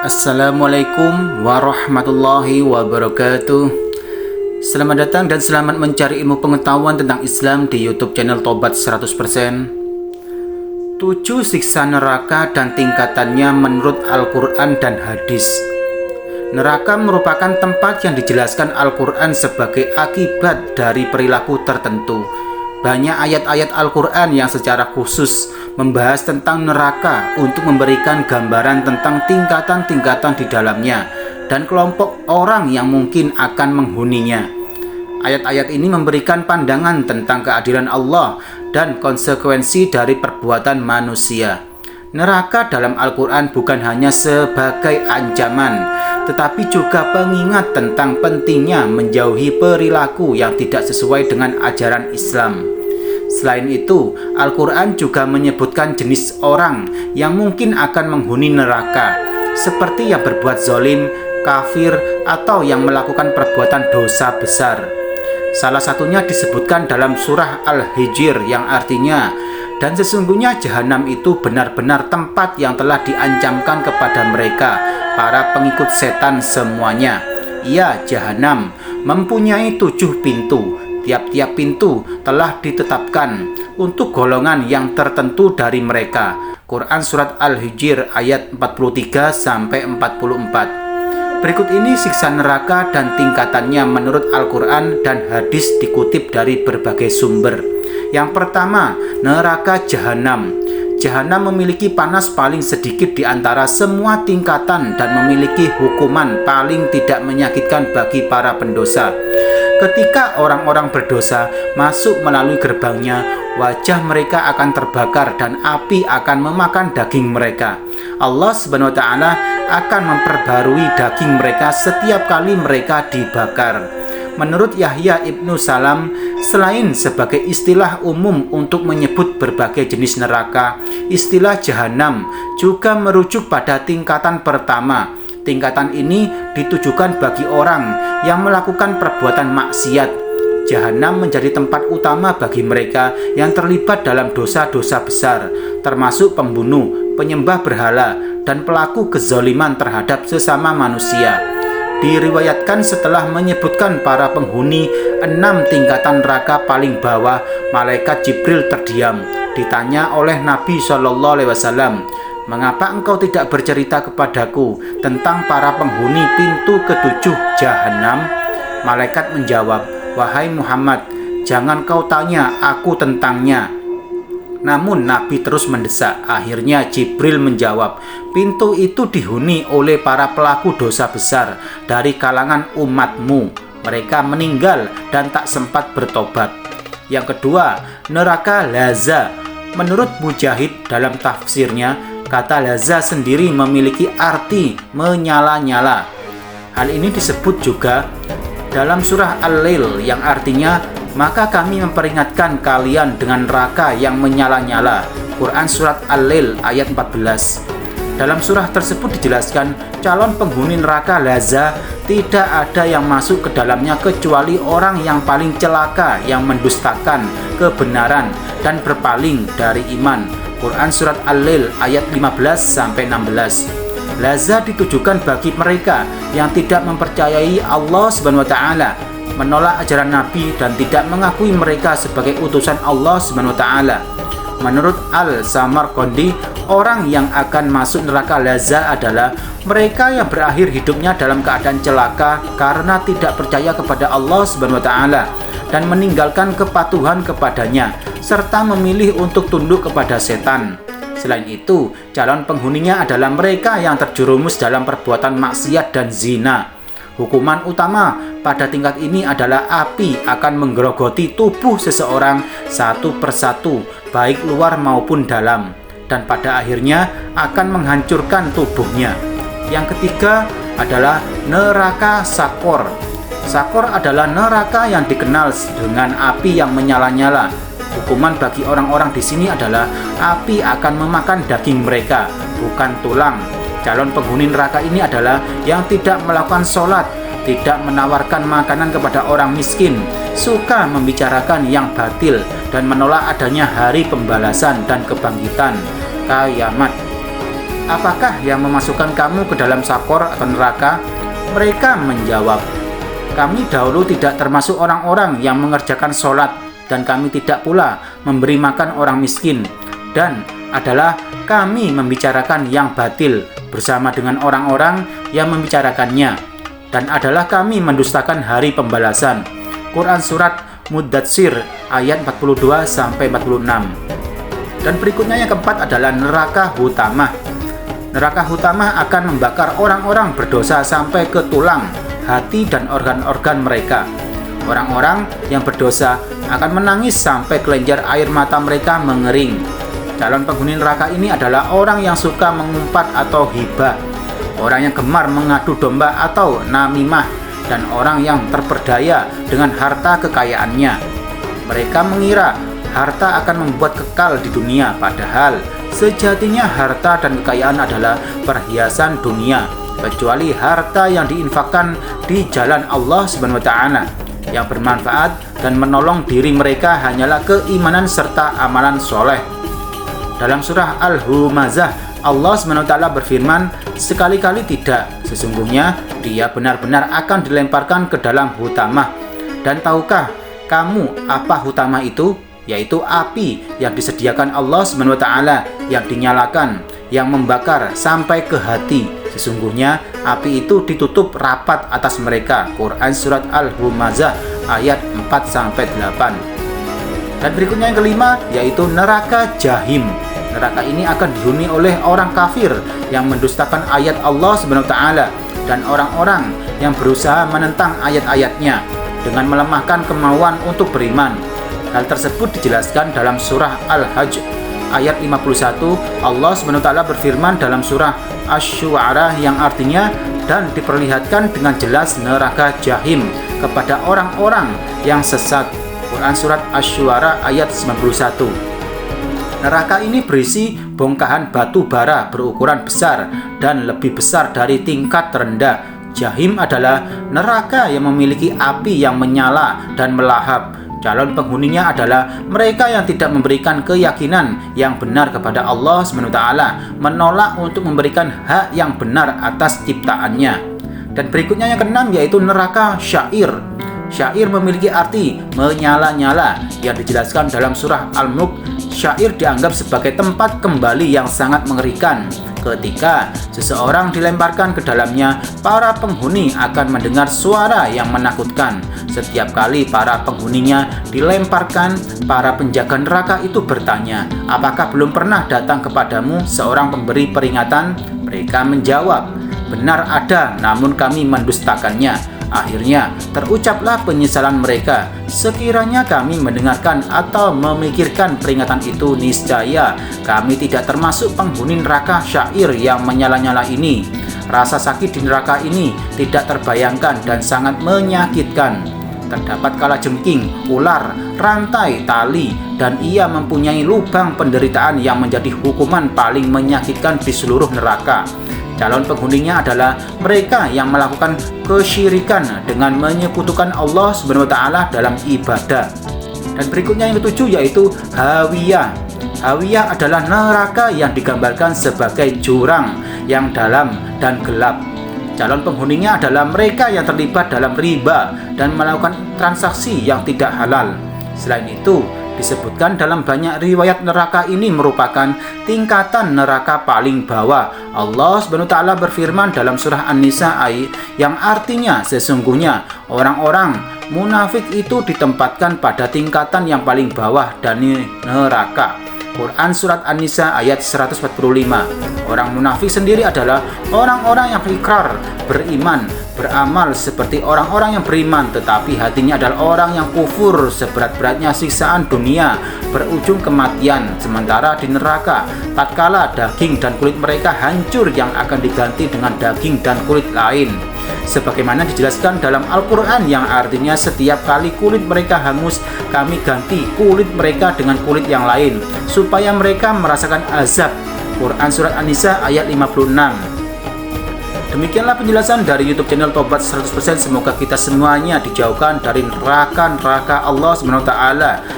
Assalamualaikum warahmatullahi wabarakatuh. Selamat datang dan selamat mencari ilmu pengetahuan tentang Islam di YouTube channel Tobat 100%. 7 siksa neraka dan tingkatannya menurut Al-Quran dan hadis. Neraka merupakan tempat yang dijelaskan Al-Quran sebagai akibat dari perilaku tertentu. Banyak ayat-ayat Al-Quran yang secara khusus membahas tentang neraka untuk memberikan gambaran tentang tingkatan-tingkatan di dalamnya dan kelompok orang yang mungkin akan menghuninya. Ayat-ayat ini memberikan pandangan tentang keadilan Allah dan konsekuensi dari perbuatan manusia. Neraka dalam Al-Quran bukan hanya sebagai ancaman, tetapi juga pengingat tentang pentingnya menjauhi perilaku yang tidak sesuai dengan ajaran Islam. Selain itu, Al-Quran juga menyebutkan jenis orang yang mungkin akan menghuni neraka, seperti yang berbuat zalim, kafir, atau yang melakukan perbuatan dosa besar. Salah satunya disebutkan dalam surah Al-Hijr yang artinya, dan sesungguhnya jahanam itu benar-benar tempat yang telah diancamkan kepada mereka, para pengikut setan semuanya. Ia, jahanam, mempunyai 7 pintu. Tiap-tiap pintu telah ditetapkan untuk golongan yang tertentu dari mereka. Quran Surat Al-Hijr ayat 43-44. Berikut ini siksa neraka dan tingkatannya menurut Al-Quran dan hadis dikutip dari berbagai sumber. Yang pertama, neraka jahanam. Jahanam memiliki panas paling sedikit di antara semua tingkatan dan memiliki hukuman paling tidak menyakitkan bagi para pendosa. Ketika orang-orang berdosa masuk melalui gerbangnya, wajah mereka akan terbakar dan api akan memakan daging mereka. Allah Subhanahu wa Ta'ala akan memperbarui daging mereka setiap kali mereka dibakar. Menurut Yahya ibnu Salam, selain sebagai istilah umum untuk menyebut berbagai jenis neraka, istilah jahanam juga merujuk pada tingkatan pertama. Tingkatan ini ditujukan bagi orang yang melakukan perbuatan maksiat. Jahanam menjadi tempat utama bagi mereka yang terlibat dalam dosa-dosa besar, termasuk pembunuh, penyembah berhala, dan pelaku kezaliman terhadap sesama manusia. Diriwayatkan setelah menyebutkan para penghuni 6 tingkatan neraka paling bawah, malaikat Jibril terdiam. Ditanya oleh Nabi SAW, "Mengapa engkau tidak bercerita kepadaku tentang para penghuni pintu ke-7 jahanam?" Malaikat menjawab, "Wahai Muhammad, jangan kau tanya aku tentangnya." Namun Nabi terus mendesak. Akhirnya Jibril menjawab, "Pintu itu dihuni oleh para pelaku dosa besar dari kalangan umatmu. Mereka meninggal dan tak sempat bertobat." Yang kedua, neraka Laza. Menurut Mujahid dalam tafsirnya, kata Laza sendiri memiliki arti menyala-nyala. Hal ini disebut juga dalam surah Al-Lail yang artinya, "Maka kami memperingatkan kalian dengan neraka yang menyala-nyala." Quran Surat Al-Lail ayat 14. Dalam surah tersebut dijelaskan, calon penghuni neraka Laza tidak ada yang masuk ke dalamnya kecuali orang yang paling celaka yang mendustakan kebenaran dan berpaling dari iman. Quran Surat Al-Lail ayat 15-16. Laza ditujukan bagi mereka yang tidak mempercayai Allah Subhanahu wa Ta'ala, menolak ajaran Nabi dan tidak mengakui mereka sebagai utusan Allah Subhanahu wa Ta'ala. Menurut Al-Samarqandi, orang yang akan masuk neraka Laza adalah mereka yang berakhir hidupnya dalam keadaan celaka karena tidak percaya kepada Allah Subhanahu wa Ta'ala dan meninggalkan kepatuhan kepadanya, serta memilih untuk tunduk kepada setan. Selain itu, calon penghuninya adalah mereka yang terjerumus dalam perbuatan maksiat dan zina. Hukuman utama pada tingkat ini adalah api akan menggerogoti tubuh seseorang satu persatu, baik luar maupun dalam, dan pada akhirnya akan menghancurkan tubuhnya. Yang ketiga adalah neraka Sakor. Sakor adalah neraka yang dikenal dengan api yang menyala-nyala. Hukuman bagi orang-orang di sini adalah api akan memakan daging mereka, bukan tulang. Calon penghuni neraka ini adalah yang tidak melakukan sholat, tidak menawarkan makanan kepada orang miskin, suka membicarakan yang batil, dan menolak adanya hari pembalasan dan kebangkitan kiamat. Apakah yang memasukkan kamu ke dalam sakor atau neraka? Mereka menjawab, kami dahulu tidak termasuk orang-orang yang mengerjakan sholat, dan kami tidak pula memberi makan orang miskin, dan adalah kami membicarakan yang batil bersama dengan orang-orang yang membicarakannya, dan adalah kami mendustakan hari pembalasan. Quran Surat Muddatsir ayat 42-46. Dan berikutnya yang keempat adalah neraka hutamah. Neraka hutamah akan membakar orang-orang berdosa sampai ke tulang, hati, dan organ-organ mereka. Orang-orang yang berdosa akan menangis sampai kelenjar air mata mereka mengering. Calon penghuni neraka ini adalah orang yang suka mengumpat atau hibah, orang yang gemar mengadu domba atau namimah, dan orang yang terperdaya dengan harta kekayaannya. Mereka mengira harta akan membuat kekal di dunia, padahal sejatinya harta dan kekayaan adalah perhiasan dunia, kecuali harta yang diinfakkan di jalan Allah SWT. Yang bermanfaat dan menolong diri mereka hanyalah keimanan serta amalan soleh. Dalam surah Al-Humazah, Allah SWT berfirman, sekali-kali tidak, sesungguhnya dia benar-benar akan dilemparkan ke dalam hutamah. Dan tahukah kamu apa hutamah itu? Yaitu api yang disediakan Allah SWT yang dinyalakan, yang membakar sampai ke hati. Sesungguhnya api itu ditutup rapat atas mereka. Quran Surat Al-Humazah ayat 4-8. Dan berikutnya yang kelima, yaitu neraka Jahim. Neraka ini akan dihuni oleh orang kafir yang mendustakan ayat Allah SWT dan orang-orang yang berusaha menentang ayat-ayatnya dengan melemahkan kemauan untuk beriman. Hal tersebut dijelaskan dalam surah Al-Hajj ayat 51. Allah SWT berfirman dalam surah Asy-Syu'ara yang artinya, dan diperlihatkan dengan jelas neraka Jahim kepada orang-orang yang sesat. Quran Surat Asy-Syu'ara ayat 91. Neraka ini berisi bongkahan batu bara berukuran besar dan lebih besar dari tingkat terendah. Jahim adalah neraka yang memiliki api yang menyala dan melahap. Calon penghuninya adalah mereka yang tidak memberikan keyakinan yang benar kepada Allah SWT, menolak untuk memberikan hak yang benar atas ciptaannya. Dan berikutnya yang keenam, yaitu neraka Syair. Syair memiliki arti menyala-nyala yang dijelaskan dalam surah Al-Mulk. Syair dianggap sebagai tempat kembali yang sangat mengerikan. Ketika seseorang dilemparkan ke dalamnya, para penghuni akan mendengar suara yang menakutkan. Setiap kali para penghuninya dilemparkan, para penjaga neraka itu bertanya, apakah belum pernah datang kepadamu seorang pemberi peringatan? Mereka menjawab, benar ada, namun kami mendustakannya. Akhirnya terucaplah penyesalan mereka. Sekiranya kami mendengarkan atau memikirkan peringatan itu, niscaya kami tidak termasuk penghuni neraka Syair yang menyala-nyala ini. Rasa sakit di neraka ini tidak terbayangkan dan sangat menyakitkan. Terdapat kalajengking, ular, rantai, tali, dan ia mempunyai lubang penderitaan yang menjadi hukuman paling menyakitkan di seluruh neraka. Calon penghuninya adalah mereka yang melakukan kesyirikan dengan menyekutukan Allah SWT dalam ibadah. Dan berikutnya yang ketujuh, yaitu Hawiyah. Hawiyah adalah neraka yang digambarkan sebagai jurang yang dalam dan gelap. Calon penghuninya adalah mereka yang terlibat dalam riba dan melakukan transaksi yang tidak halal. Selain itu, disebutkan dalam banyak riwayat neraka ini merupakan tingkatan neraka paling bawah. Allah SWT berfirman dalam surah An-Nisa yang artinya sesungguhnya orang-orang munafik itu ditempatkan pada tingkatan yang paling bawah dari neraka. Quran Surat An-Nisa ayat 145. Orang munafik sendiri adalah orang-orang yang ikrar beriman, beramal seperti orang-orang yang beriman, tetapi hatinya adalah orang yang kufur seberat-beratnya siksaan dunia berujung kematian. Sementara di neraka, tatkala daging dan kulit mereka hancur yang akan diganti dengan daging dan kulit lain, sebagaimana dijelaskan dalam Al-Quran yang artinya setiap kali kulit mereka hangus, kami ganti kulit mereka dengan kulit yang lain supaya mereka merasakan azab. Quran Surat An-Nisa ayat 56. Demikianlah penjelasan dari YouTube channel Tobat 100%. Semoga kita semuanya dijauhkan dari neraka Allah SWT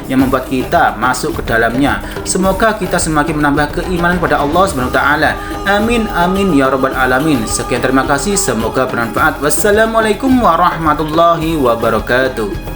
yang membuat kita masuk ke dalamnya. Semoga kita semakin menambah keimanan pada Allah SWT. Amin amin ya rabbal alamin. Sekian, terima kasih, semoga bermanfaat. Wassalamualaikum warahmatullahi wabarakatuh.